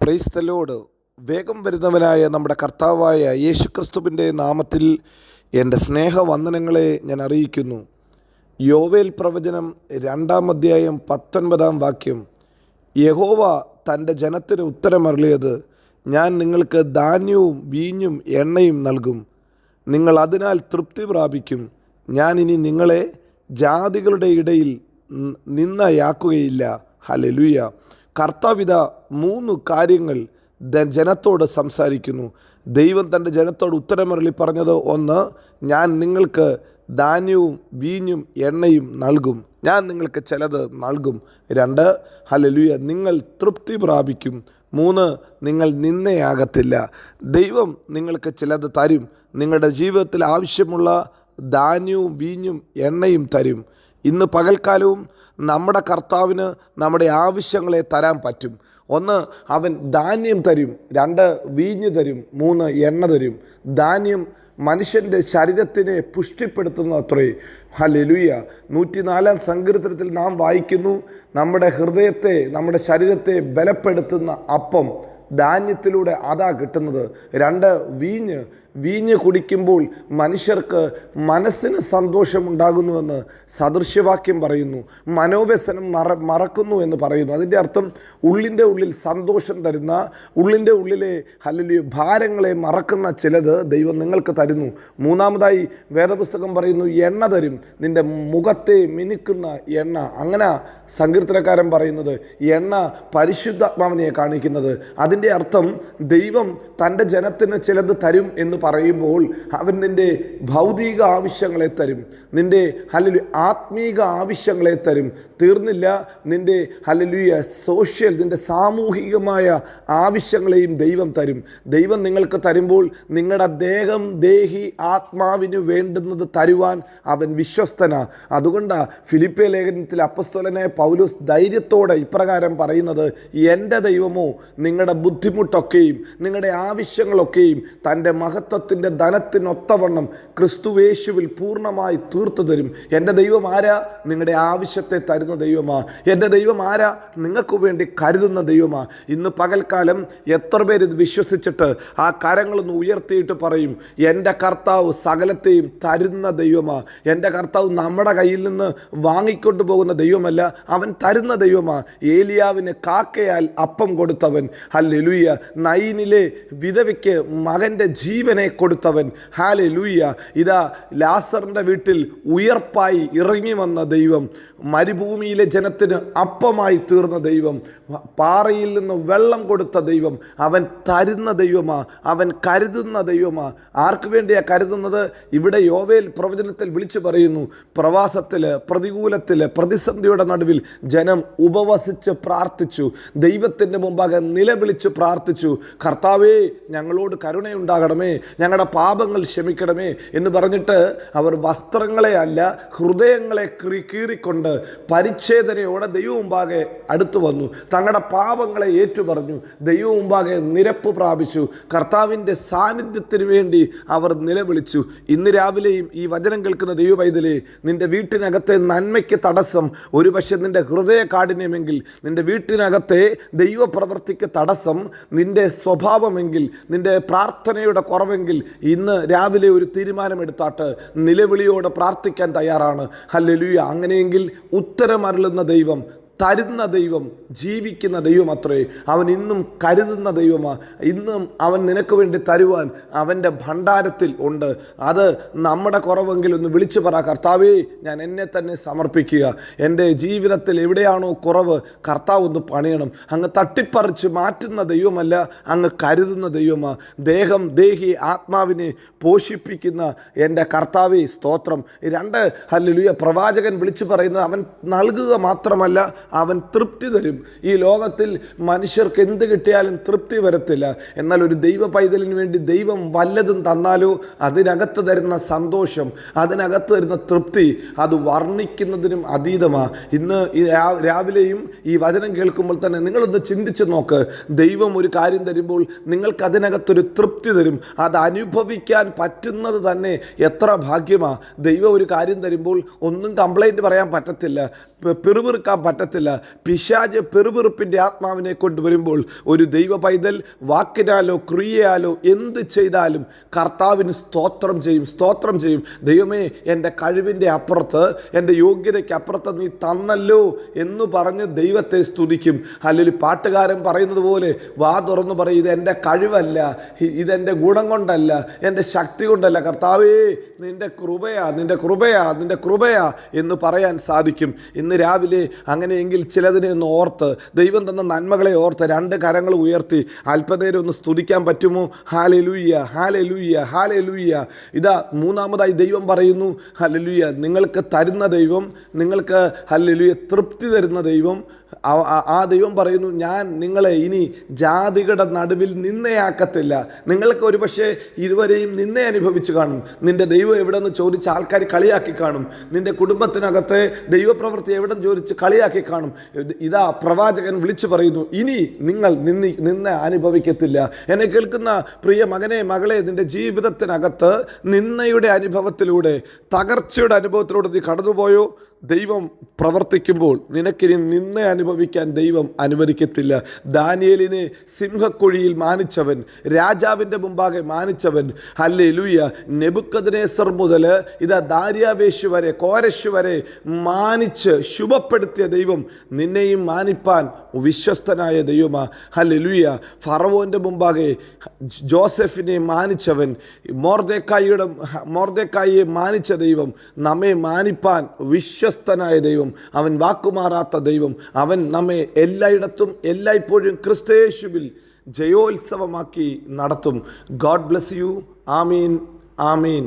Praise the Lord. വേഗം വരുന്നവനായ നമ്മുടെ കർത്താവായ യേശുക്രിസ്തുവിൻ്റെ നാമത്തിൽ എൻ്റെ സ്നേഹവന്ദനങ്ങളെ ഞാൻ അറിയിക്കുന്നു. യോവേൽ പ്രവചനം 2-ാം അധ്യായം 19-ാം വാക്യം. യഹോവ തൻ്റെ ജനത്തിന് ഉത്തരമരുളിയത്, ഞാൻ നിങ്ങൾക്ക് ധാന്യവും വീഞ്ഞും എണ്ണയും നൽകും, നിങ്ങൾ അതിനാൽ തൃപ്തി പ്രാപിക്കും. ഞാൻ ഇനി നിങ്ങളെ ജാതികളുടെ ഇടയിൽ നിന്നയാക്കുകയില്ല. ഹല്ലേലൂയ. കർത്താവിത 3 കാര്യങ്ങൾ ജനത്തോട് സംസാരിക്കുന്നു. ദൈവം തൻ്റെ ജനത്തോട് ഉത്തരമരുളി പറഞ്ഞത്, 1, ഞാൻ നിങ്ങൾക്ക് ധാന്യവും വീഞ്ഞും എണ്ണയും നൽകും, ഞാൻ നിങ്ങൾക്ക് ചിലത് നൽകും. 2, ഹല്ലേലൂയ, നിങ്ങൾ തൃപ്തി പ്രാപിക്കും. 3, നിങ്ങൾ നിന്നയാകത്തില്ല. ദൈവം നിങ്ങൾക്ക് ചിലത് തരും. നിങ്ങളുടെ ജീവിതത്തിൽ ആവശ്യമുള്ള ധാന്യവും വീഞ്ഞും എണ്ണയും തരും. ഇന്ന് പകൽക്കാലവും നമ്മുടെ കർത്താവിന് നമ്മുടെ ആവശ്യങ്ങളെ തരാൻ പറ്റും. 1, അവൻ ധാന്യം തരും. 2, വീഞ്ഞ് തരും. 3, എണ്ണ തരും. ധാന്യം മനുഷ്യൻ്റെ ശരീരത്തിനെ പുഷ്ടിപ്പെടുത്തുന്ന അത്രേ. ഹല്ലേലൂയ. 104-ാം സങ്കീർത്തനത്തിൽ നാം വായിക്കുന്നു, നമ്മുടെ ഹൃദയത്തെ, നമ്മുടെ ശരീരത്തെ ബലപ്പെടുത്തുന്ന അപ്പം ധാന്യത്തിലൂടെ അതാ കിട്ടുന്നത്. 2, വീഞ്ഞ് കുടിക്കുമ്പോൾ മനുഷ്യർക്ക് മനസ്സിന് സന്തോഷമുണ്ടാകുന്നുവെന്ന് സദൃശ്യവാക്യം പറയുന്നു. മനോവ്യസനം മറക്കുന്നു എന്ന് പറയുന്നു. അതിൻ്റെ അർത്ഥം ഉള്ളിൻ്റെ ഉള്ളിൽ സന്തോഷം തരുന്ന, ഉള്ളിൻ്റെ ഉള്ളിലെ ഹല്ലേലൂയ ഭാരങ്ങളെ മറക്കുന്ന ചിലത് ദൈവം നിങ്ങൾക്ക് തരുന്നു. 3-ാമതായി വേദപുസ്തകം പറയുന്നു, എണ്ണ തരും, നിൻ്റെ മുഖത്തെ മിനുക്കുന്ന എണ്ണ. അങ്ങനെ സങ്കീർത്തനക്കാരൻ പറയുന്നത്, എണ്ണ പരിശുദ്ധാത്മാവിനെ കാണിക്കുന്നത്. അതിൻ്റെ അർത്ഥം ദൈവം തൻ്റെ ജനത്തിന് ചിലത് തരും എന്ന് പറയുമ്പോൾ അവൻ നിൻ്റെ ഭൗതിക ആവശ്യങ്ങളെ തരും, നിൻ്റെ ഹല്ലേലൂയ ആത്മീക ആവശ്യങ്ങളെ തരും. തീർന്നില്ല, നിൻ്റെ ഹല്ലേലൂയ നിൻ്റെ സാമൂഹികമായ ആവശ്യങ്ങളെയും ദൈവം തരും. ദൈവം നിങ്ങൾക്ക് തരുമ്പോൾ നിങ്ങളുടെ ദേഹം, ദേഹി, ആത്മാവിന് വേണ്ടുന്നത് തരുവാൻ അവൻ വിശ്വസ്തനാ. അതുകൊണ്ടാണ് ഫിലിപ്പിയ ലേഖനത്തിൽ അപ്പസ്തോലനായ പൗലോസ് ധൈര്യത്തോടെ ഇപ്രകാരം പറയുന്നത്, എൻ്റെ ദൈവമോ നിങ്ങളുടെ ബുദ്ധിമുട്ടൊക്കെയും നിങ്ങളുടെ ആവശ്യങ്ങളൊക്കെയും തൻ്റെ മഹത്വത്തിൻ്റെ ധനത്തിനൊത്തവണ്ണം ക്രിസ്തുവേശുവിൽ പൂർണ്ണമായി തീർത്തു തരും. എൻ്റെ ദൈവം ആരാ? നിങ്ങളുടെ ആവശ്യത്തെ തരുന്ന ദൈവമാ. എൻ്റെ ദൈവം ആരാ? നിങ്ങൾക്ക് വേണ്ടി കരുതുന്ന ദൈവമാ. ഇന്ന് പകൽക്കാലം എത്ര പേര് ഇത് വിശ്വസിച്ചിട്ട് ആ കരങ്ങളൊന്ന് ഉയർത്തിയിട്ട് പറയും, എൻ്റെ കർത്താവ് സകലത്തെയും തരുന്ന ദൈവമാ. എൻ്റെ കർത്താവ് നമ്മുടെ കയ്യിൽ നിന്ന് വാങ്ങിക്കൊണ്ടു പോകുന്ന ദൈവമല്ല, അവൻ തരുന്ന ദൈവമാ. ഏലിയാവിന് കാക്കയാൽ അപ്പം കൊടുത്തവൻ. ഹല്ലേലൂയ. നൈനിലെ വിധവയ്ക്ക് മകൻ്റെ ജീവനെ കൊടുത്തവൻ. ഹല്ലേലൂയ. ഇതാ ലാസറിൻ്റെ വീട്ടിൽ ഉയർപ്പായി ഇറങ്ങി വന്ന ദൈവം, മരുഭൂമിയിലെ ജനത്തിന് അപ്പമായി തീർന്ന ദൈവം, പാറയിൽ നിന്ന് വെള്ളം കൊടുത്ത ദൈവം, അവൻ തരുന്ന ദൈവമാ, അവൻ കരുതുന്ന ദൈവമാ. ആർക്ക് വേണ്ടിയാ കരുതുന്നത്? ഇവിടെ യോവേൽ പ്രവചനത്തിൽ വിളിച്ചു പറയുന്നു, പ്രവാസത്തിൽ, പ്രതികൂലത്തിൽ, പ്രതിസന്ധിയുടെ നടുവിൽ ജനം ഉപവസിച്ച് പ്രാർത്ഥിച്ചു, ദൈവത്തിൻ്റെ മുമ്പാകെ നിലവിളിച്ച് പ്രാർത്ഥിച്ചു, കർത്താവേ ഞങ്ങളോട് കരുണയുണ്ടാകണമേ, ഞങ്ങളുടെ പാപങ്ങൾ ക്ഷമിക്കണമേ എന്ന് പറഞ്ഞിട്ട് അവർ വസ്ത്രങ്ങളെ അല്ല ഹൃദയങ്ങളെ കീറിക്കൊണ്ട് പരിച്ഛേദനയോടെ ദൈവം മുമ്പാകെ അടുത്തു വന്നു. തങ്ങളുടെ പാപങ്ങളെ ഏറ്റുപറഞ്ഞു, ദൈവം മുമ്പാകെ നിരപ്പ് പ്രാപിച്ചു, കർത്താവിൻ്റെ സാന്നിധ്യത്തിന് വേണ്ടി അവർ നിലവിളിച്ചു. ഇന്ന് രാവിലെയും ഈ വചനം കേൾക്കുന്ന ദൈവ പൈതലേ, നിൻ്റെ വീട്ടിനകത്തെ നന്മയ്ക്ക് തടസ്സം ഒരുപക്ഷെ നിൻ്റെ ഹൃദയ കാഠിന്യമെങ്കിൽ, നിൻ്റെ വീട്ടിനകത്തെ ദൈവപ്രവൃത്തിക്ക് തടസ്സം നിൻ്റെ സ്വഭാവമെങ്കിൽ, നിൻ്റെ പ്രാർത്ഥനയുടെ കുറവെങ്കിൽ, ഇന്ന് രാവിലെ ഒരു തീരുമാനമെടുത്താട്ട് നിലവിളിയോടെ പ്രാർത്ഥിക്കാൻ തയ്യാറാണ്. ഹല്ലേലൂയ. അങ്ങനെയെങ്കിൽ ഉത്തരമരുളുന്ന ദൈവം, തരുന്ന ദൈവം, ജീവിക്കുന്ന ദൈവം അത്രേ. അവൻ ഇന്നും കരുതുന്ന ദൈവമാണ്. ഇന്നും അവൻ നിനക്ക് വേണ്ടി തരുവാൻ അവൻ്റെ ഭണ്ഡാരത്തിൽ ഉണ്ട്. അത് നമ്മുടെ കുറവെങ്കിലൊന്ന് വിളിച്ചു പറ, കർത്താവേ ഞാൻ എന്നെ തന്നെ സമർപ്പിക്കുക. എൻ്റെ ജീവിതത്തിൽ എവിടെയാണോ കുറവ്, കർത്താവ് ഒന്ന് പണിയണം. അങ്ങ് തട്ടിപ്പറിച്ച് മാറ്റുന്ന ദൈവമല്ല, അങ്ങ് കരുതുന്ന ദൈവമാണ്. ദേഹം, ദേഹി, ആത്മാവിനെ പോഷിപ്പിക്കുന്ന എൻ്റെ കർത്താവേ സ്തോത്രം. 2, ഹല്ലേലൂയ, പ്രവാചകൻ വിളിച്ചു പറയുന്നത്, അവൻ നൽകുക മാത്രമല്ല, അവൻ തൃപ്തി തരും. ഈ ലോകത്തിൽ മനുഷ്യർക്ക് എന്ത് കിട്ടിയാലും തൃപ്തി വരത്തില്ല. എന്നാൽ ഒരു ദൈവ പൈതലിന് വേണ്ടി ദൈവം വല്ലതും തന്നാലോ അതിനകത്ത് തരുന്ന സന്തോഷം, അതിനകത്ത് തരുന്ന തൃപ്തി, അത് വർണ്ണിക്കുന്നതിനും അതീതമാണ്. ഇന്ന് രാവിലെയും ഈ വചനം കേൾക്കുമ്പോൾ തന്നെ നിങ്ങളൊന്ന് ചിന്തിച്ച് നോക്ക്. ദൈവം ഒരു കാര്യം തരുമ്പോൾ നിങ്ങൾക്ക് അതിനകത്തൊരു തൃപ്തി തരും. അത് അനുഭവിക്കാൻ പറ്റുന്നത് തന്നെ എത്ര ഭാഗ്യമാണ്. ദൈവം ഒരു കാര്യം തരുമ്പോൾ ഒന്നും കംപ്ലൈൻറ്റ് പറയാൻ പറ്റത്തില്ല, പിറുപിറുക്കാൻ പറ്റത്തില്ല. നടക്കത്തില്ല. പിശാച് പെറുപെറുപ്പിൻ്റെ ആത്മാവിനെ കൊണ്ടുവരുമ്പോൾ ഒരു ദൈവ പൈതൽ വാക്കിനാലോ ക്രിയയാലോ എന്ത് ചെയ്താലും കർത്താവിന് സ്തോത്രം ചെയ്യും. ദൈവമേ, എൻ്റെ കഴിവിൻ്റെ അപ്പുറത്ത്, എൻ്റെ യോഗ്യതയ്ക്ക് അപ്പുറത്ത് നീ തന്നല്ലോ എന്ന് പറഞ്ഞ് ദൈവത്തെ സ്തുതിക്കും. അല്ലെങ്കിൽ പാട്ടുകാരൻ പറയുന്നത് പോലെ വാ തുറന്ന് പറയും, ഇതെൻ്റെ കഴിവല്ല, ഇതെൻ്റെ ഗുണം കൊണ്ടല്ല, എൻ്റെ ശക്തി കൊണ്ടല്ല, കർത്താവേ നിൻ്റെ കൃപയാ എന്ന് പറയാൻ സാധിക്കും. ഇന്ന് രാവിലെ അങ്ങനെയെങ്കിൽ ചിലതിനെ ഒന്ന് ഓർത്ത്, ദൈവം തന്ന നന്മകളെ ഓർത്ത് 2 കരങ്ങൾ ഉയർത്തി അല്പനേരം ഒന്ന് സ്തുതിക്കാൻ പറ്റുമോ? Hallelujah, hallelujah, hallelujah. ഇതാ മൂന്നാമതായി ദൈവം പറയുന്നു, ഹല്ലേലൂയ, നിങ്ങൾക്ക് തരുന്ന ദൈവം, നിങ്ങൾക്ക് ഹല്ലേലൂയ തൃപ്തി തരുന്ന ദൈവം. ആ ദൈവം പറയുന്നു, ഞാൻ നിങ്ങളെ ഇനി ജാതികളുടെ നടുവിൽ നിന്നയാക്കത്തില്ല. നിങ്ങൾക്ക് ഒരു പക്ഷേ ഇരുവരെയും നിന്നെ അനുഭവിച്ച് കാണും. നിൻ്റെ ദൈവം എവിടെന്ന് ചോദിച്ച് ആൾക്കാർ കളിയാക്കി കാണും. നിൻ്റെ കുടുംബത്തിനകത്തെ ദൈവപ്രവൃത്തി എവിടെ ചോദിച്ച് കളിയാക്കി കാണും. ഇതാ പ്രവാചകൻ വിളിച്ചു പറയുന്നു, ഇനി നിങ്ങൾ നിന്നെ അനുഭവിക്കത്തില്ല. എന്നെ കേൾക്കുന്ന പ്രിയ മകനെ, മകളെ, നിൻ്റെ ജീവിതത്തിനകത്ത് നിന്നയുടെ അനുഭവത്തിലൂടെ, തകർച്ചയുടെ അനുഭവത്തിലൂടെ നീ കടന്നുപോയോ? ദൈവം പ്രവർത്തിക്കുമ്പോൾ നിനക്കിനി നിന്നെ അനുഭവിക്കാൻ ദൈവം അനുവദിക്കത്തില്ല. ദാനിയേലിനെ സിംഹക്കുഴിയിൽ മാനിച്ചവൻ, രാജാവിൻ്റെ മുമ്പാകെ മാനിച്ചവൻ, ഹല്ലേലൂയ, നെബൂഖദ്നേസർ മുതൽ ഇതാ ദാര്യാവേശ് വരെ, കോരശ് വരെ മാനിച്ച് ശുഭപ്പെടുത്തിയ ദൈവം നിന്നെയും മാനിപ്പാൻ വിശ്വസ്തനായ ദൈവമാ. ഹല്ലേലൂയ. ഫറവോൻ്റെ മുമ്പാകെ ജോസഫിനെ മാനിച്ചവൻ, മൊർദെഖായിയെ മാനിച്ച ദൈവം നമ്മെ മാനിപ്പാൻ വിശ്വസ്തനായ ദൈവം. അവൻ വാക്കുമാറാത്ത ദൈവം. അവൻ നമ്മെ എല്ലായിടത്തും എല്ലായ്പ്പോഴും ക്രിസ്തുയേശുവിൽ ജയോത്സവമാക്കി നടത്തും. God bless you. Amin, Amin.